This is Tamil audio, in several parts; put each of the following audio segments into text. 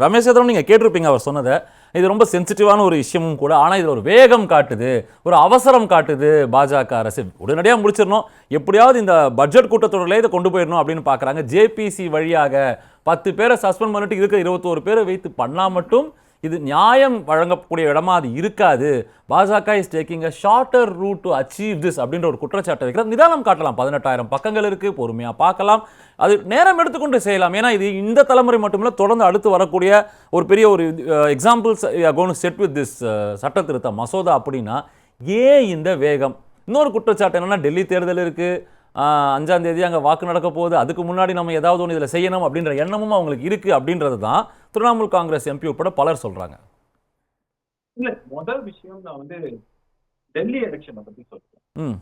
ரமேஷ் சேதுராமன் நீங்கள் கேட்டிருப்பீங்க அவர் சொன்னதை. இது ரொம்ப சென்சிட்டிவான ஒரு விஷயமும் கூட. ஆனால் இதில் ஒரு வேகம் காட்டுது, ஒரு அவசரம் காட்டுது பாஜக அரசு. உடனடியாக முடிச்சிடணும், எப்படியாவது இந்த பட்ஜெட் கூட்டத்தொடரில் இதை கொண்டு போயிடணும் அப்படின்னு பார்க்குறாங்க. ஜேபிசி வழியாக 10 பேரை சஸ்பெண்ட் பண்ணிட்டு இருக்க 21 பேரை வைத்து பண்ணால் மட்டும் இது நியாயம் வழங்கக்கூடிய இடமா அது இருக்காது. BJP is taking a shorter route to achieve this அப்படின்ற ஒரு குற்றச்சாட்டை வைக்கிறது. நிதானம் காட்டலாம், 18,000 பக்கங்கள் இருக்கு, பொறுமையாக பார்க்கலாம், அது நேரம் எடுத்துக்கொண்டு செய்யலாம். ஏன்னா இது இந்த தலைமுறை மட்டுமில்ல, தொடர்ந்து அடுத்து வரக்கூடிய ஒரு பெரிய ஒரு எக்ஸாம்பிள்ஸ் கோன் செட் வித் திஸ் சட்ட திருத்த மசோதா. அப்படின்னா ஏன் இந்த வேகம்? இன்னொரு குற்றச்சாட்டு என்னன்னா, டெல்லி தேர்தல் இருக்கு, 5ஆம் தேதி அங்கே வாக்கு நடக்க போகுது, அதுக்கு முன்னாடி நம்ம ஏதாவது ஒன்று இதில் செய்யணும் அப்படின்ற எண்ணமும் அவங்களுக்கு இருக்கு அப்படின்றது தான் திரிணாமுல் காங்கிரஸ் எம்பி உட்பட பலர் சொல்றாங்க. இல்ல, முதல் விஷயம் நான் வந்து டெல்லி எலெக்ஷனை பத்தி சொல்றேன்.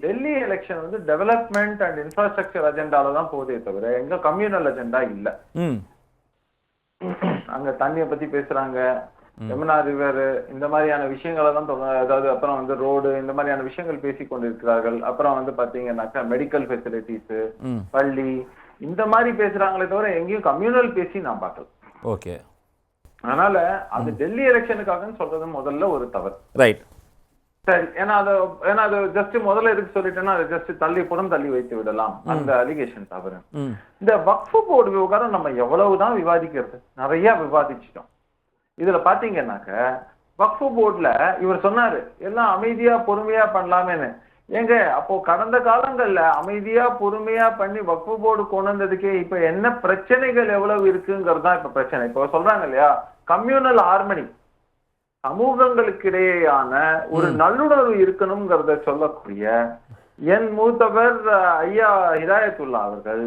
டெல்லி எலெக்ஷன் வந்து டெவலப்மெண்ட் அண்ட் இன்ஃப்ராஸ்ட்ரக்சர் அஜெண்டால தான் போதே தவிர எங்க கம்யூனல் அஜெண்டா இல்ல. அங்க தண்ணியை பத்தி பேசுறாங்க, யமுனா ரிவர், இந்த மாதிரியான விஷயங்களை தான், அதாவது அப்புறம் வந்து ரோடு, இந்த மாதிரியான விஷயங்கள் பேசி கொண்டிருக்கிறார்கள். அப்புறம் வந்து பாத்தீங்கன்னாக்கா மெடிக்கல் ஃபெசிலிட்டிஸ், பள்ளி, இந்த மாதிரி பேசுறாங்களே தவிர எங்கேயும் கம்யூனல் பேசி நான் பார்க்கல. ஓகே, அதனால அது டெல்லி எலெக்ஷனுக்காக சொல்றது முதல்ல ஒரு தவறு. ரைட், சரி. ஏன்னா அது ஜஸ்ட் முதல்ல எதுக்கு சொல்லிட்டேன்னா அதை ஜஸ்ட் தள்ளி வைத்து விடலாம், அந்த அலிகேஷன் தவறு. இந்த வக்ஃப் போர்டு விவகாரம் நம்ம எவ்வளவுதான் விவாதிக்கிறது, நிறைய விவாதிச்சிட்டோம். இதுல பாத்தீங்கன்னாக்க வக்ஃப் போர்டுல இவர் சொன்னாரு எல்லாம் அமைதியா பொறுமையா பண்ணலாமேன்னு. ஏங்க, அப்போ கடந்த காலங்கள்ல அமைதியா பொறுமையா பண்ணி வக்ஃப் போர்டு கொண்டு வந்ததுக்கே இப்ப என்ன பிரச்சனைகள் எவ்வளவு இருக்குங்கிறது தான் இப்ப பிரச்சனை. இப்போ சொல்றாங்க இல்லையா, கம்யூனல் ஹார்மனி, சமூகங்களுக்கு இடையேயான ஒரு நல்லுணர்வு இருக்கணுங்கிறத சொல்லக்கூடிய என் மூத்தவர் ஐயா ஹிதாயத்துல்லா அவர்கள்,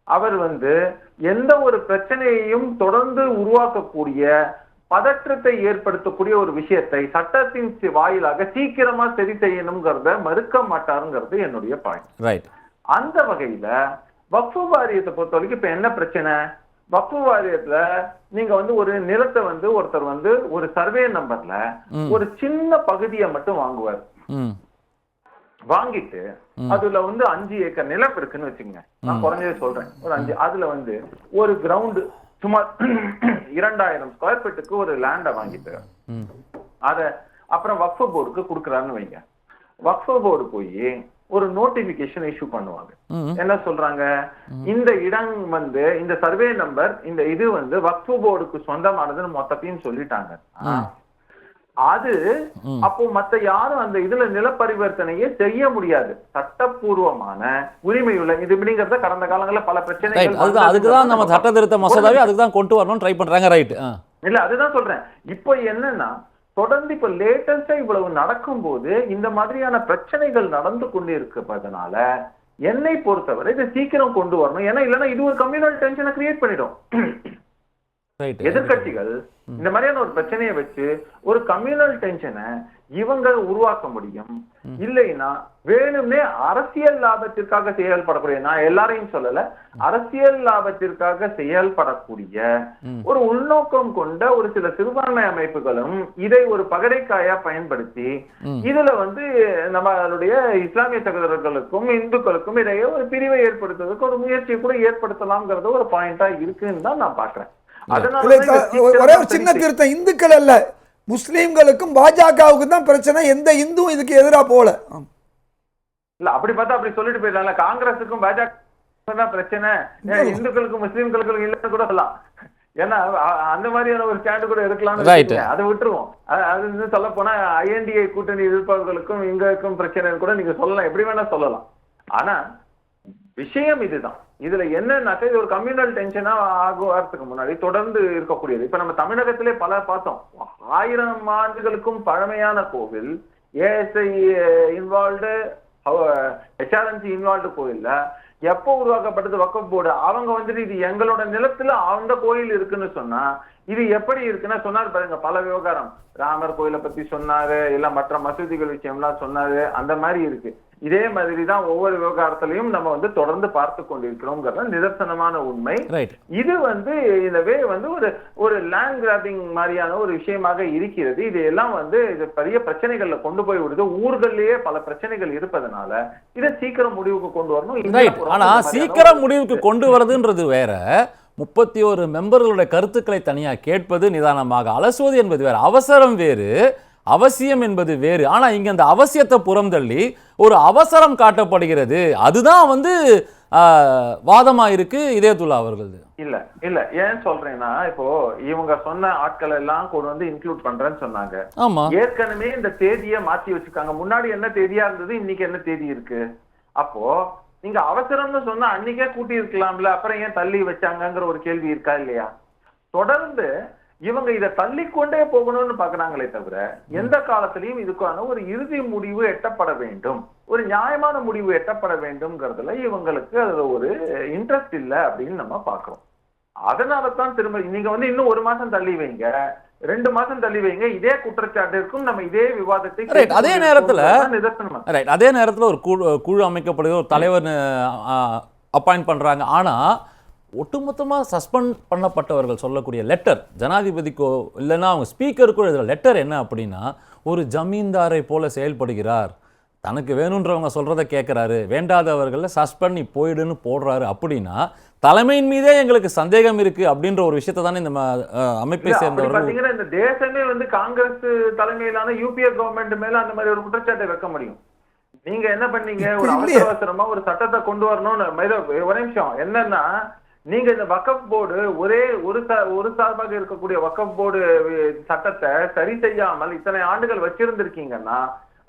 அவர் வந்து எந்த ஒரு பிரச்சனையையும் தொடர்ந்து உருவாக்கக்கூடிய, பதற்றத்தை ஏற்படுத்தக்கூடிய ஒரு விஷயத்தை சட்டத்தின் வாயிலாக சீக்கிரமா சரி செய்யணுங்கிறத மறுக்க மாட்டாருங்கிறது என்னுடைய பாயிண்ட். அந்த வகையில வக்ஃப் வாரியத்தை பொறுத்த வரைக்கும் இப்ப என்ன பிரச்சனை? வக்ஃப் வாரியத்துல நீங்க வந்து ஒரு நிலத்தை வந்து ஒருத்தர் வந்து ஒரு சர்வே நம்பர்ல ஒரு சின்ன பகுதியை மட்டும் வாங்குவார். வாங்கிட்டு அதுல வந்து 5 ஏக்கர் நிலம் இருக்குன்னு வச்சுங்க, நான் குறைஞ்சது சொல்றேன், ஒரு 5, அதுல வந்து ஒரு கிரவுண்டு சுமார் 2000 ஸ்கொயர் ஃபீட்டுக்கு ஒரு லேண்ட வாங்கிட்டு அத அப்புறம் வக்ஃப் போர்டுக்கு கொடுக்குறாருன்னு வைங்க. வக்ஃப் போர்டு போய் ஒரு நோட்டிபிகேஷன் இஷ்யூ பண்ணுவாங்க. என்ன சொல்றாங்க, இந்த இடம் வந்து இந்த சர்வே நம்பர், இந்த இது வந்து வக்ஃப் போர்டுக்கு சொந்தமானதுன்னு மொத்தத்தையும் சொல்லிட்டாங்க. அது அப்போ மத்த யாரும் அந்த இதுல நிலப்பரிவர்த்தனையே செய்ய முடியாது. சட்டப்பூர்வமான உரிமை உள்ள இது அப்படிங்கறத கடந்த காலங்களில் பல பிரச்சனைகள், அதுக்குதான் நம்ம சட்ட திருத்த மசோதாவை அதுக்குதான் கொண்டு வரணும் ட்ரை பண்றாங்க. ரைட், இல்ல அதுதான் சொல்றேன். இப்போ என்னன்னா, தொடர்ந்து இப்ப லேட்டஸ்டா இவ்வளவு நடக்கும் போது இந்த மாதிரியான பிரச்சனைகள் நடந்து கொண்டு இருப்பதனால என்னை பொறுத்தவரை இதை சீக்கிரம் கொண்டு வரணும். ஏன்னா இல்லைன்னா இது ஒரு கம்யூனல் டென்ஷனை கிரியேட் பண்ணிடும். எதிர்கட்சிகள் இந்த மாதிரியான ஒரு பிரச்சனையை வச்சு ஒரு கம்யூனல் டென்ஷனை இவங்க உருவாக்க முடியும். இல்லைன்னா வேணும்னே அரசியல் லாபத்திற்காக செயல்படக்கூடிய, நான் எல்லாரையும் சொல்லல, அரசியல் லாபத்திற்காக செயல்படக்கூடிய ஒரு உள்நோக்கம் கொண்ட ஒரு சில சிறுபான்மை அமைப்புகளும் இதை ஒரு பகடைக்காயா பயன்படுத்தி இதுல வந்து நம்மளுடைய இஸ்லாமிய சகோதரர்களுக்கும் இந்துக்களுக்கும் இடையே ஒரு பிரிவை ஏற்படுத்துவதற்கு ஒரு முயற்சியை கூட ஏற்படுத்தலாம்ங்கிறது ஒரு பாயிண்டா இருக்குன்னு தான் நான் பாக்குறேன். ஒரே ஒரு சின்ன திருத்தம், இந்துக்கள் அல்ல, முஸ்லிம்களுக்கும் பாஜகவுக்கு தான் பிரச்சனை, எந்த இந்துவும் இதுக்கு எதிராக போல. இல்ல அப்படி பார்த்தா அப்படி சொல்லிட்டு போயிடலாம்ல, காங்கிரஸுக்கும் பாஜக தான் பிரச்சனை, இந்துக்களுக்கும் முஸ்லிம்களுக்கும் இல்லைன்னு கூட சொல்லலாம். ஏன்னா அந்த மாதிரியான ஒரு ஸ்டாண்டு கூட இருக்கலாம்னு அதை விட்டுருவோம். அது இன்னும் சொல்ல போனா INDA கூட்டணி இருப்பவர்களுக்கும் இங்களுக்கும் பிரச்சனை கூட நீங்க சொல்லலாம், எப்படி வேணா சொல்லலாம். ஆனா விஷயம் இதுதான். இதுல என்னன்னாக்க இது ஒரு கம்யூனல் டென்ஷனா ஆகுறதுக்கு முன்னாடி தொடர்ந்து இருக்கக்கூடியது. இப்ப நம்ம தமிழகத்திலே பல பார்த்தோம். 1000 ஆண்டுகளுக்கும் பழமையான கோவில், ASI இன்வால்வ்டு, HRNC இன்வால்வ்டு கோயில்ல எப்போ உருவாக்கப்பட்டது வக்ஃப் போர்டு? அவங்க வந்துட்டு இது எங்களோட நிலத்துல அந்த கோயில் இருக்குன்னு சொன்னா இது எப்படி இருக்குன்னா சொன்னார் பாருங்க, பல விவகாரம், ராமர் கோயிலை பத்தி சொன்னாரு, இல்ல மற்ற மசூதிகள் விஷயம்லாம் சொன்னாரு, அந்த மாதிரி இருக்கு. இதே மாதிரிதான் ஒவ்வொரு விவகாரத்திலையும் நம்ம வந்து தொடர்ந்து பார்த்து கொண்டிருக்கிறோம்ங்கிறது நிதர்சனமான உண்மை. இது வந்து இந்த வே வந்து ஒரு லேண்ட் கிராபிங் மாதிரியான ஒரு விஷயமாக இருக்கிறது. இது எல்லாம் வந்து இது பெரிய பிரச்சனைகள்ல கொண்டு போய் விடுது. ஊர்கள்லயே பல பிரச்சனைகள் இருப்பதனால இதை சீக்கிரம் முடிவுக்கு கொண்டு வரணும். ஆனா சீக்கிரம் முடிவுக்கு கொண்டு வரதுன்றது வேற, 31 மெம்பர்களுடைய கருத்துக்களை தனியாக கேட்பது, நிதானமாக அலசுவது என்பது வேறு, அவசரம் வேறு, அவசியம் என்பது வேறு. ஆனா இங்க அந்த அவசியத்தை புறந்தள்ளி ஒரு அவசரம் காட்டப்படுகிறது. அதுதான் வந்து வாதமா இருக்கு இதயத்துல்லா அவர்கள். இல்ல இல்ல ஏன் சொல்றேன்னா, இப்போ இவங்க சொன்ன ஆட்கள் எல்லாம் கொண்டு வந்து இன்க்ளூட் பண்றேன்னு சொன்னாங்க. ஆமா, ஏற்கனவே இந்த தேதியை மாத்தி வச்சுக்காங்க. முன்னாடி என்ன தேதியா இருந்தது, இன்னைக்கு என்ன தேதி இருக்கு. அப்போ நீங்க அவசரம்னு சொன்னா அன்னைக்கே கூட்டி இருக்கலாம்ல, அப்புறம் ஏன் தள்ளி வச்சாங்கிற ஒரு கேள்வி இருக்கா இல்லையா? தொடர்ந்து இவங்க இதை தள்ளிக்கொண்டே போகணும்னு பாக்குறாங்களே தவிர எந்த காலத்திலையும் இதுக்கான ஒரு இறுதி முடிவு எட்டப்பட வேண்டும், ஒரு நியாயமான முடிவு எட்டப்பட வேண்டும்ங்கிறதுல இவங்களுக்கு அதுல ஒரு இன்ட்ரெஸ்ட் இல்லை அப்படின்னு நம்ம பாக்குறோம். அதனாலதான் திரும்ப நீங்க வந்து இன்னும் 1 மாசம் தள்ளி வைங்க, 2 மாசம் தள்ளி வைங்க, இதே குற்றச்சாட்டு இருக்கும், நம்ம இதே விவாதத்தை அதே நேரத்துல ஒரு குழு அமைக்கப்படுகிற ஒரு தலைவர் அப்பாயிண்ட் பண்றாங்க. ஆனா ஒட்டுமொத்தமாக சஸ்பெண்ட் பண்ணப்பட்டவர்கள் சொல்லக்கூடிய லெட்டர் ஜனாதிபதிக்கோ இல்லைன்னா அவங்க ஸ்பீக்கருக்கோ இதில் லெட்டர் என்ன அப்படின்னா, ஒரு ஜமீன்தாரை போல செயல்படுகிறார், தனக்கு வேணுன்றவங்க சொல்றதை கேட்குறாரு, வேண்டாதவர்களை சஸ்பெண்ட் நீ போயிடுன்னு போடுறாரு. அப்படின்னா தலைமையின் மீதே எங்களுக்கு சந்தேகம் இருக்கு அப்படின்ற ஒரு விஷயத்தை தானே இந்த அமைப்பை சேர்ந்தவர்கள். இந்த தேசமே வந்து காங்கிரஸ் தலைமையிலான யூபிஏ கவர்மெண்ட் மேல அந்த மாதிரி ஒரு குற்றச்சாட்டை வைக்க முடியும். நீங்க என்ன பண்ணீங்க, ஒரு அவசரமா ஒரு சட்டத்தை கொண்டு வரணும்னு. ஒரு நிமிஷம், என்னன்னா நீங்க இந்த வக்ஃப் போர்டு ஒரு சார்பாக இருக்கக்கூடிய வக்ஃப் போர்டு சட்டத்தை சரி செய்யாமல் இத்தனை ஆண்டுகள் வச்சிருந்திருக்கீங்கன்னா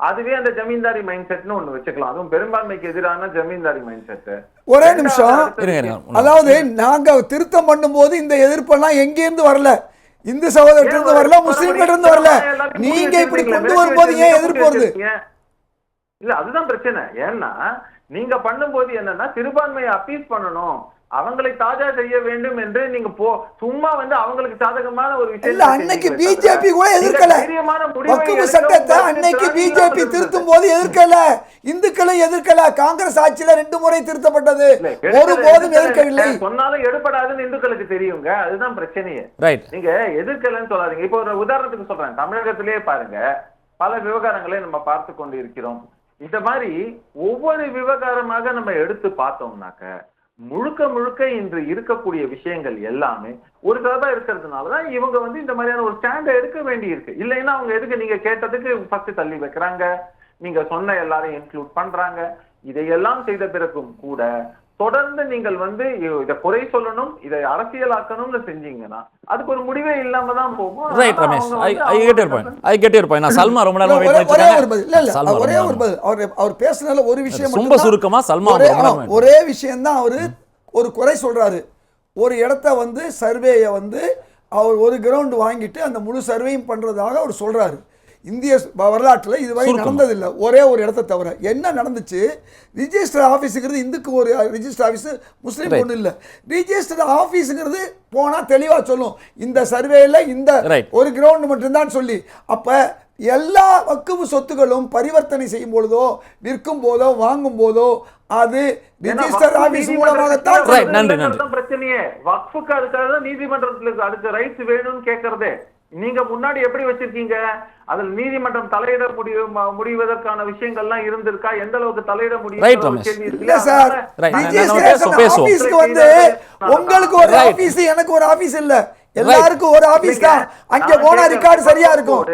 அதுவே அந்த ஜமீன்தாரி மைண்ட் செட்னு ஒண்ணு வச்சுக்கலாம். அதுவும் பெரும்பான்மைக்கு எதிரான ஜமீன்தாரி மைண்ட் செட். ஒரே நிமிஷம், அதாவது நாங்க திருத்தம் பண்ணும்போது இந்த எதிர்ப்பெல்லாம் எங்கேருந்து வரல, இந்து சகோதரத்திலிருந்து வரல, முஸ்லிம்கிட்ட இருந்து வரல. நீங்க இப்படி கொண்டு வரும்போது ஏன் எதிர்ப்பு வருது? இல்ல அதுதான் பிரச்சனை. ஏன்னா நீங்க பண்ணும்போது என்னன்னா சிறுபான்மையை அப்பீஸ் பண்ணணும், அவங்களை தாஜா செய்ய வேண்டும் என்று நீங்க சும்மா வந்து அவங்களுக்கு சாதகமான ஒரு விஷயம் இல்ல. அன்னைக்கு பிஜேபி கூட எதிர்க்கல வக்ஃப் சட்டத்தை, அன்னைக்கு பிஜேபி திருத்தும் போது எதிர்க்கல, இந்துக்களை எதிர்க்கல. காங்கிரஸ் ஆட்சியில 2 முறை திருத்தப்பட்டது, ஒருபோதும் எதிர்க்கவில்லை. சொன்னாலும் எடுபடாதுன்னு இந்துக்களுக்கு தெரியுங்க, அதுதான் பிரச்சனையே. நீங்க எதிர்க்கலன்னு சொல்லாதீங்க. இப்போ ஒரு உதாரணத்துக்கு சொல்றேன், தமிழகத்திலேயே பாருங்க பல விவகாரங்களை நம்ம பார்த்து கொண்டு இருக்கிறோம். இந்த மாதிரி ஒவ்வொரு விவகாரமாக நம்ம எடுத்து பார்த்தோம்னாக்க முழுக்க இன்று இருக்கக்கூடிய விஷயங்கள் எல்லாமே ஒரு சார்பா இருக்கிறதுனாலதான் இவங்க வந்து இந்த மாதிரியான ஒரு ஸ்டாண்டை எடுக்க வேண்டி இருக்கு. இல்லைன்னா அவங்க எதுக்கு நீங்க கேட்டதுக்கு ஃபர்ஸ்ட் தள்ளி வைக்கிறாங்க, நீங்க சொன்ன எல்லாரையும் இன்க்ளூட் பண்றாங்க. இதையெல்லாம் செய்த பிறகும் கூட தொடர்ந்து நீங்கள் வந்து இதை குறை சொல்லணும், இதை அரசியலாக்கணும்னு செஞ்சீங்கன்னா அதுக்கு ஒரு முடிவே இல்லாம தான் போகும். Right Ramesh, I get your point. நான் சல்மா ரொம்ப நேரமா வெயிட் பண்ணிட்டேன். ஒரே ஒரு பதில், அவர் பேசுனதுல ஒரு விஷயம் ரொம்ப சுருக்கமா சல்மா ஒரே விஷயம் தான். அவரு ஒரு குறை சொல்றாரு. ஒரு இடத்த வந்து சர்வேயை வந்து அவர் ஒரு கிரவுண்ட் வாங்கிட்டு அந்த முழு சர்வேயும் பண்றதாக அவர் சொல்றாரு. இந்திய வரலாற்றில் இதுவரை நடந்ததில்லை, ஒரே ஒரு இடத்த தவிர. என்ன நடந்துச்சு, ரிஜிஸ்டர் ஆஃபீஸுங்கிறது இந்துக்கு ஒரு ரிஜிஸ்டர் ஆஃபீஸு, முஸ்லீம் ஒன்றும் இல்லை. ரிஜிஸ்டர் ஆஃபீஸுங்கிறது போனால் தெளிவாக சொல்லும், இந்த சர்வேயில் இந்த ஒரு கிரவுண்ட் மட்டும்தான் சொல்லி. அப்போ எல்லா வக்ஃப் சொத்துக்களும் பரிவர்த்தனை செய்யும் பொழுதோ விற்கும் போதோ வாங்கும் போதோ அது ரிஜிஸ்டர் ஆபீஸ் மூலமாகத்தான் பிரச்சனையே. வக்ஃபுக்கு அதுக்காக தான் நீதிமன்றத்துக்கு அடுத்த ரைட்ஸ் வேணும்னு கேட்கறதே. நீங்க முன்னாடி எப்படி வச்சிருக்கீங்க, அதில் நீதிமன்றம் தலையிட முடிவதற்கான விஷயங்கள்லாம் இருந்திருக்கா, எந்த அளவுக்கு தலையிட முடியும்? உங்களுக்கு ஒரு ஆபீஸ், எனக்கு ஒரு ஆபீஸ் இல்ல, எல்லாருக்கும் ஒரு ஆபீஸ் தான். அங்க போனா ரெக்கார்ட் சரியா இருக்கும்.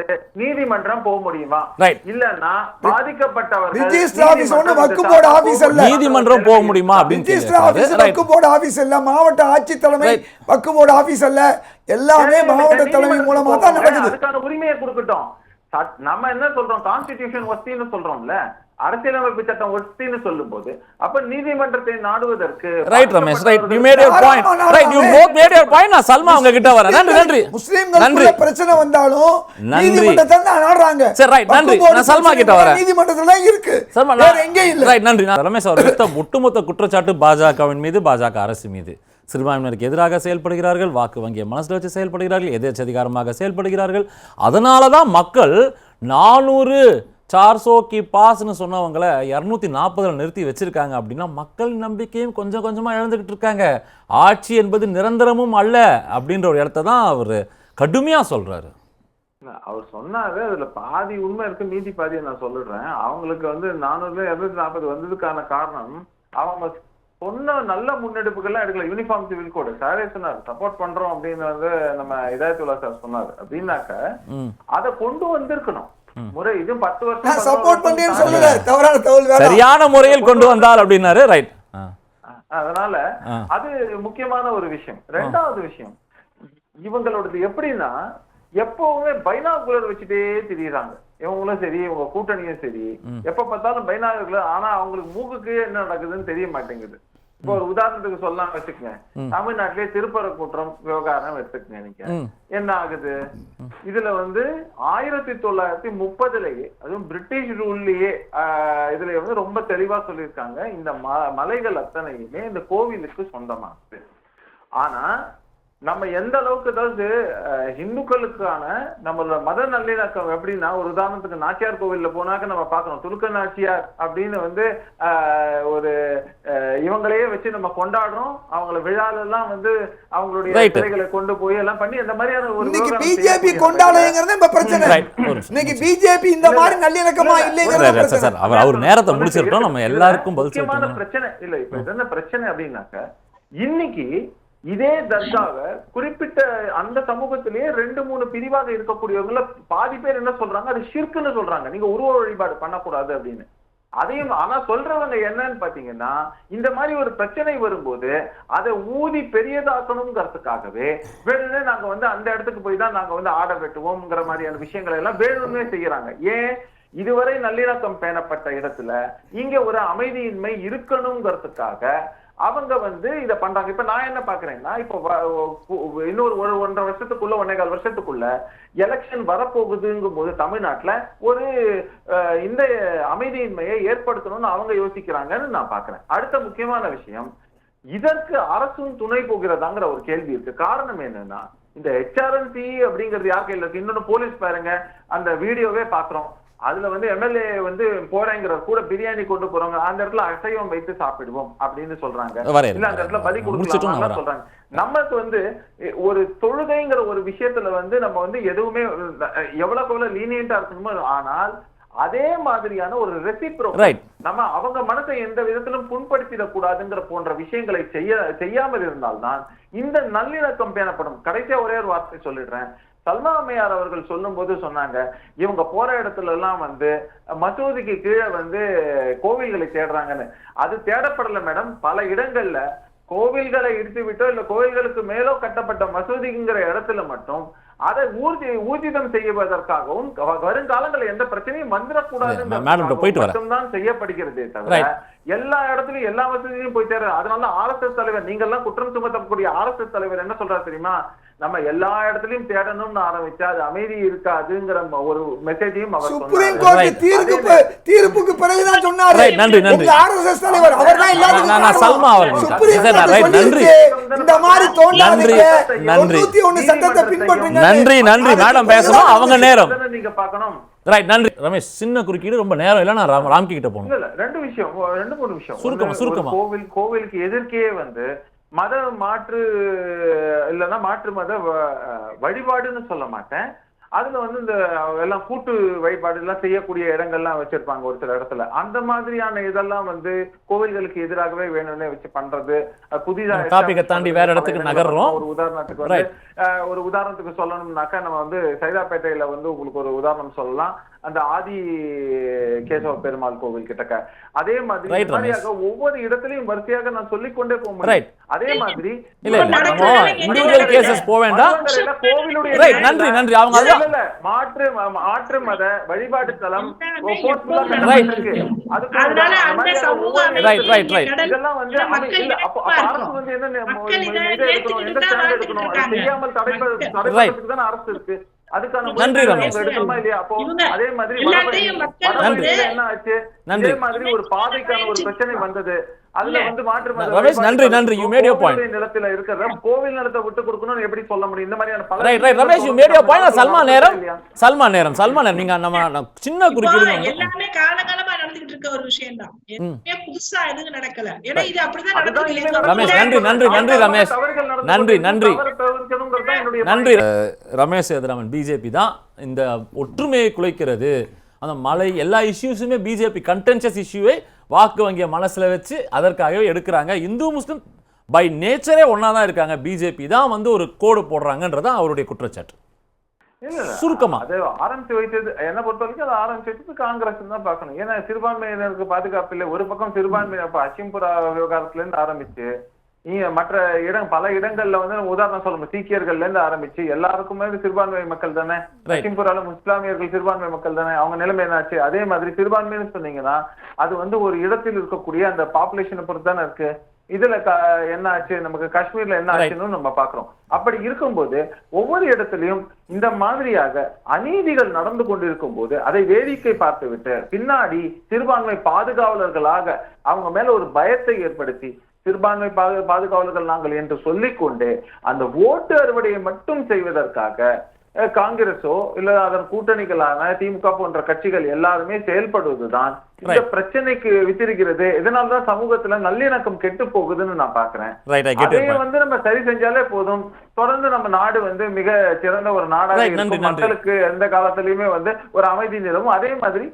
நீதிமன்றம் போக முடியுமா? இல்லன்னா பாதிக்கப்பட்டவர்கள் ரிஜிஸ்டர் ஆபீஸ் ஒண்ணு வக்ஃப் போர்டு ஆபீஸ் இல்ல, நீதிமன்றம் போக முடியுமா அப்படின்னு ரிஜிஸ்டர் ஆபீஸ் வக்ஃப் போர்டு ஆபீஸ் இல்ல, மாவட்ட ஆட்சி தலைமை வக்ஃப் போர்டு ஆபீஸ் இல்ல, எல்லாமே மாவட்ட தலைமை மூலமா தான் நடக்குது. அதுக்கான உரிமையை கொடுக்கட்டும். நம்ம என்ன சொல்றோம், கான்ஸ்டிடியூஷன் ஒஸ்தின்னு சொல்றோம்ல, அரசியலமைப்பு சட்டம் ஒஸ்தின்னு சொல்லும்போது அப்ப நீதிமன்றத்தை நாடுவதற்கு right Ramesh, right, you made your point, right, you both made your point. நான் சல்மா உங்க கிட்ட வரேன். நன்றி முஸ்லிம்களுக்கு பிரச்சனை வந்தாலும் நீதிமன்றத்தை தான் நாடுறாங்க. சரி, ரைட், நன்றி. நான் சல்மா கிட்ட வரேன். நீதிமன்றத்துல இருக்கு, வேற எங்கேயும் இல்ல. ரைட், நன்றி. ரமேஷ் அவர் ஒட்டுமொத்த குற்றச்சாட்டு பாஜகவின் மீது, பாஜக அரசு மீது. சிறுபான்மையினருக்கு எதிராக செயல்படுகிறார்கள், வாக்கு வங்கியை மனசில் வச்சு செயல்படுகிறார்கள், எதேச்சதிகாரமாக செயல்படுகிறார்கள். அதனால தான் மக்கள் 400 கி பாஸ்ன்னு சொன்னவங்களை 240 நிறுத்தி வச்சிருக்காங்க. அப்படின்னா மக்கள் நம்பிக்கையும் கொஞ்சம் கொஞ்சமாக இழந்துகிட்டு இருக்காங்க. ஆட்சி என்பது நிரந்தரமும் அல்ல அப்படின்ற ஒரு இடத்த தான் அவர் கடுமையாக சொல்றாரு. அவர் சொன்னாரு, அதுல பாதி உண்மை இருக்கு, மீதி பாதியை நான் சொல்லிடுறேன். அவங்களுக்கு வந்து 400 240 வந்ததுக்கான காரணம் அவங்க சொன்ன நல்ல முன்னெடுப்புகள்லாம் எடுக்கல. யூனிஃபார்ம் சிவில் கோடு சாரே சொன்னார் சப்போர்ட் பண்றோம் அப்படின்னு வந்து நம்ம இதாயத்துல்லா சார் சொன்னார். அப்படின்னாக்க அதை கொண்டு வந்திருக்கணும். முறை இது 10 வருஷம் சப்போர்ட் பண்றேன்னு சொல்லல, தவறான தகவல் வேற. சரியான முறையில் கொண்டு வந்தால் அப்படின்னாரு. ரைட். அதனால அது முக்கியமான ஒரு விஷயம். ரெண்டாவது விஷயம், இவங்களோடது எப்படின்னா எப்பவுமே பைனாகுலர் வச்சுட்டே திரியுறாங்க. இவங்களும் சரி, இவங்க கூட்டணியும் சரி, எப்ப பார்த்தாலும் பைனாகுலர். ஆனா அவங்களுக்கு மூக்குக்கு என்ன நடக்குதுன்னு தெரிய மாட்டேங்குது. இப்போ ஒரு உதாரணத்துக்கு சொல்லலாம் வச்சுக்கங்க, தமிழ்நாட்டிலே திருப்பரங்குன்றம் விவகாரம் எடுத்துக்கங்க. நீங்க என்ன ஆகுது இதுல வந்து 1930லயே அதுவும் பிரிட்டிஷ் ரூல்லயே இதுல வந்து ரொம்ப தெளிவா சொல்லியிருக்காங்க, இந்த மலைகள் அத்தனையுமே இந்த கோவிலுக்கு சொந்தமாகுது. ஆனா நம்ம எந்த அளவுக்கு, அதாவது இந்துக்களுக்கான நம்மளோட மத நல்லிணக்கம் எப்படின்னா, ஒரு உதாரணத்துக்கு நாச்சியார் கோவில்ல போனாக்க நம்ம பார்க்கணும், துலுக்க நாச்சியார் அப்படின்னு வந்து ஒரு இவங்களையே வச்சு நம்ம கொண்டாடுறோம். அவங்கள விழால எல்லாம் வந்து அவங்களுடைய சிலைகளை கொண்டு போய் எல்லாம் பண்ணி அந்த மாதிரியான ஒரு பிஜேபி கொண்டாடுங்கிறது இப்ப பிரச்சனை. இன்னைக்கு பிஜேபி இந்த மாதிரி நல்லிணக்கமா இல்லைங்கிறது அவர் நேரத்தை முடிச்சிருக்கோம். நம்ம எல்லாருக்கும் முக்கியமான பிரச்சனை இல்ல. இப்ப என்ன பிரச்சனை அப்படின்னாக்க, இன்னைக்கு இதே தர்காவை குறிப்பிட்ட அந்த சமூகத்திலேயே 2-3 பிரிவாக இருக்கக்கூடியவங்கள பாதி பேர் என்ன சொல்றாங்க, அது ஷிர்க்குன்னு சொல்றாங்க, நீங்க உருவ வழிபாடு பண்ணக்கூடாது அப்படின்னு. அதையும் ஆனா சொல்றவங்க என்னன்னு பாத்தீங்கன்னா, இந்த மாதிரி ஒரு பிரச்சனை வரும்போது அதை ஊதி பெரியதாக்கணுங்கிறதுக்காகவே வேணும்னே நாங்க வந்து அந்த இடத்துக்கு போய் தான் நாங்க வந்து ஆடை வெட்டுவோம்ங்கிற மாதிரியான விஷயங்களை எல்லாம் வேணும்னே செய்யறாங்க. ஏன்? இதுவரை நல்லிணக்கம் பேணப்பட்ட இடத்துல இங்க ஒரு அமைதியின்மை இருக்கணுங்கிறதுக்காக அவங்க வந்து இதை பண்றாங்க. இப்ப நான் என்ன பாக்குறேன்னா, இப்போ இன்னொரு 1.5 வருஷத்துக்குள்ள 1.25 வருஷத்துக்குள்ள எலெக்ஷன் வரப்போகுதுங்கும் போது தமிழ்நாட்டுல ஒரு இந்த அமைதியின்மையை ஏற்படுத்தணும்னு அவங்க யோசிக்கிறாங்கன்னு நான் பாக்குறேன். அடுத்த முக்கியமான விஷயம், இதற்கு அரசும் துணை போகிறதாங்கிற ஒரு கேள்வி இருக்கு. காரணம் என்னன்னா, இந்த HRNC அப்படிங்கிறது யார் கையில இருக்கு? இன்னொன்னு போலீஸ் பாருங்க, அந்த வீடியோவே பாக்குறோம், அதுல வந்து எம்எல்ஏ வந்து போறேங்கிற கூட பிரியாணி கொண்டு போறாங்க, அந்த இடத்துல அசைவம் வைத்து சாப்பிடுவோம் அப்படின்னு சொல்றாங்க, இல்ல அந்த இடத்துல பலி கொடுக்கலாம் சொல்றாங்க. நமக்கு வந்து ஒரு தொழுகைங்கிற ஒரு விஷயத்துல வந்து நம்ம வந்து எதுவுமே எவ்வளவு லீனியன்டா இருக்கணுமோ, ஆனால் அதே மாதிரியான ஒரு ரெசிப்ரோக்கல் நம்ம அவங்க மனசை எந்த விதத்திலும் புண்படுத்திடக் கூடாதுங்கிற போன்ற விஷயங்களை செய்யாமல் இருந்தால்தான் இந்த நல்லிணக்கம் பேணப்படும். கடைசியா ஒரே ஒரு வார்த்தை சொல்லிடுறேன். சல்மா அம்மையார் அவர்கள் சொல்லும் போது சொன்னாங்க, இவங்க போற இடத்துல எல்லாம் வந்து மசூதிக்கு கீழே வந்து கோவில்களை தேடுறாங்கன்னு. அது தேடப்படல மேடம். பல இடங்கள்ல கோவில்களை இடித்து விட்டோ இல்ல கோவில்களுக்கு மேலோ கட்டப்பட்ட மசூதிங்கிற இடத்துல மட்டும் அதை ஊர்ஜிதம் செய்வதற்காகவும் வருங்காலங்களில் எந்த பிரச்சனையும் வந்துடக்கூடாது மட்டும்தான் செய்யப்படுகிறதே தவிர எல்லா இடத்துலயும் எல்லா வசதியும் போய் தேட. அதனால RSS தலைவர், நீங்க எல்லாம் குற்றம் சுமத்தக்கூடிய RSS தலைவர் என்ன சொல்றாரு தெரியுமா, நம்ம எல்லா இடத்துலயும் தேடணும்னு ஆரம்பிச்சா அது அமைதி இருக்காதுங்கிற ஒரு மெசேஜையும் அவர் சுப்ரீம் கோர்ட் தீர்ப்புக்கு பிறகுதான் சொன்னாரு. நன்றி நன்றி RSS தலைவர் அவர்தான் எல்லாத்துக்கும் சல்மா அவர்கள் நன்றி இந்த மாதிரி தோண்டாதீங்க, நன்றி 101 சட்டத்தை பின்பற்றுங்க. நன்றி நன்றி மேடம் பேசணும், அவங்க நேரம் நீங்க பார்க்கணும். ரைட், நன்றி ரமேஷ். சின்ன குறுக்கீடு, ரொம்ப நேரம் இல்ல, நான் ராம்கி கிட்ட போகணும். இல்ல 2-3 விஷயம் சுருக்கமா. கோவிலுக்கு எதிர்க்கே வந்து மத மாற்று இல்லைன்னா மாற்று மத வழிபாடுன்னு சொல்ல மாட்டேன், அதுல வந்து இந்த எல்லாம் கூட்டு வழிபாடு எல்லாம் செய்யக்கூடிய இடங்கள்லாம் வச்சிருப்பாங்க ஒரு சில இடத்துல. அந்த மாதிரியான இதெல்லாம் வந்து கோவில்களுக்கு எதிராகவே வேணும்னே வச்சு பண்றது. புதிதாக டாபிக்கை தாண்டி வேற இடத்துக்கு நகர்றோம். ஒரு உதாரணத்துக்கு வந்து சொல்லணும்னாக்கா, நம்ம வந்து சைதாப்பேட்டையில வந்து உங்களுக்கு ஒரு உதாரணம் சொல்லலாம், அந்த ஆதி கேசவ பெருமாள் கோவில் கிட்டக்க. அதே மாதிரி ஒவ்வொரு இடத்துலயும் வரிசையாக நான் சொல்லிக்கொண்டே போக முடியும். அதே மாதிரி இண்டிவிஜுவல் கேசஸ் போக வேண்டாம். நன்றி நன்றி. அவங்க மாற்று மத வழிபாட்டு தலம் இதெல்லாம் வந்து அரசு வந்து என்ன எடுக்கணும், செய்யாமல் தடைப்பதற்கு தானே அரசு இருக்கு. நன்றி ரமேஷ். அதே மாதிரி என்ன ஆச்சு, அதே மாதிரி ஒரு பாதைக்கான ஒரு பிரச்சனை வந்தது, அதுல வந்து ரமேஷ் நன்றி நன்றி. You made your point. நிலத்துல இருக்கிற கோவில் நிலத்தை விட்டு கொடுக்கணும்னு எப்படி சொல்ல முடியும்? இந்த மாதிரியான பல right Ramesh, you made your point. Salman நேரம் நீங்க நம்ம சின்ன குறுக்கீடு எல்லாமே காலகாலமா நடந்துட்டு இருக்க ஒரு விஷயம் தான், எதுவுமே புதுசா எதுவும் நடக்கல. ஏன்னா இது அப்படிதான் நடக்குது. ரமேஷ் நன்றி ரமேஷ், நன்றி ரமேஷ் சேதுராமன். பிஜேபி தான் இந்த ஒற்றுமையை குலைக்கிறது, அந்த மலை எல்லா இஷ்யூஸுமே பிஜேபி கண்டென்ஷியஸ் இஷ்யூவை வாக்கு வங்கியை மனசுல வச்சு அதற்காகவே எடுக்கிறாங்க. இந்து முஸ்லிம் பை நேச்சரே ஒன்னா தான் இருக்காங்க. பிஜேபி தான் வந்து ஒரு கோடு போடுறாங்கன்றதான் அவருடைய குற்றச்சாட்டு. சுருக்கமா அது ஆரம்பிச்சு வைத்தது என்ன பொறுத்த வரைக்கும் அதை ஆரம்பிச்சு வைத்தது காங்கிரஸ் தான் பார்க்கணும். ஏன்னா சிறுபான்மையினருக்கு பாதுகாப்பு இல்லை. ஒரு பக்கம் சிறுபான்மையினர் அஷிம்புரா விவகாரத்துல இருந்து ஆரம்பிச்சு மற்ற பல இடங்கள்ல வந்து உதாரணம் சொல்லணும், சீக்கியர்கள்ல இருந்து ஆரம்பிச்சு எல்லாருக்குமே சிறுபான்மை மக்கள் தானே. அஷிம்புரால இஸ்லாமியர்கள் சிறுபான்மை மக்கள் தானே. அவங்க நிலைமை என்னாச்சு? அதே மாதிரி சிறுபான்மைன்னு சொன்னீங்கன்னா அது வந்து ஒரு இடத்தில் இருக்கக்கூடிய அந்த பாப்புலேஷனை பொறுத்து தானே இருக்கு. இதுல என்ன ஆச்சு, நமக்கு காஷ்மீர்ல என்ன ஆச்சுன்னு நம்ம பாக்குறோம். அப்படி இருக்கும்போது ஒவ்வொரு இடத்துலயும் இந்த மாதிரியாக அநீதிகள் நடந்து கொண்டிருக்கும் போது அதை வேடிக்கை பார்த்து விட்டு பின்னாடி சிறுபான்மை பாதுகாவலர்களாக அவங்க மேல ஒரு பயத்தை ஏற்படுத்தி சிறுபான்மை பாதுகாவலர்கள் நாங்கள் என்று சொல்லிக்கொண்டு அந்த ஓட்டு அறுவடையை மட்டும் செய்வதற்காக காங்கிரஸோ இல்ல அதன் கூட்டணிகளான திமுக போன்ற கட்சிகள் எல்லாருமே செயல்படுவதுதான் இந்த பிரச்சனைக்கு வித்திருக்கிறது. இதனாலதான் சமூகத்துல நல்லிணக்கம் கெட்டு போகுதுன்னு நான் பாக்குறேன். அதே வந்து நம்ம சரி செஞ்சாலே போதும். தொடர்ந்து நம்ம நாடு வந்து மிக சிறந்த ஒரு நாடாக இருக்கும். மக்களுக்கு எந்த காலத்திலயுமே வந்து ஒரு அமைதி நிலவும். அதே மாதிரி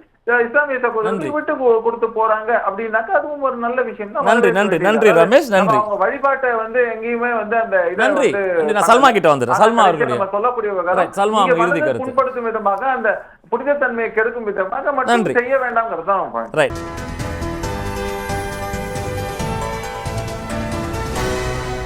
இஸ்லாமிய சகோதரர்கள் விட்டு கொடுத்து போறாங்க அப்படின்னாக்கா அதுவும் ஒரு நல்ல விஷயம் தான். நன்றி நன்றி நன்றி ரமேஷ். நன்றி. அவங்க வழிபாட்டை வந்து எங்கேயுமே வந்து அந்த நன்றி. நான் சல்மா கிட்ட வந்துறேன். சல்மா அவர்களுடைய நம்ம சொல்லக்கூடிய விவகாரம் சல்மா இறுதி கருத்து புண்படுத்தும் விதமாக அந்த புனிதத்தன்மையை கெடுக்கும் விதமாக மட்டும் செய்ய வேண்டாம்ங்கிறது தான். ரைட்.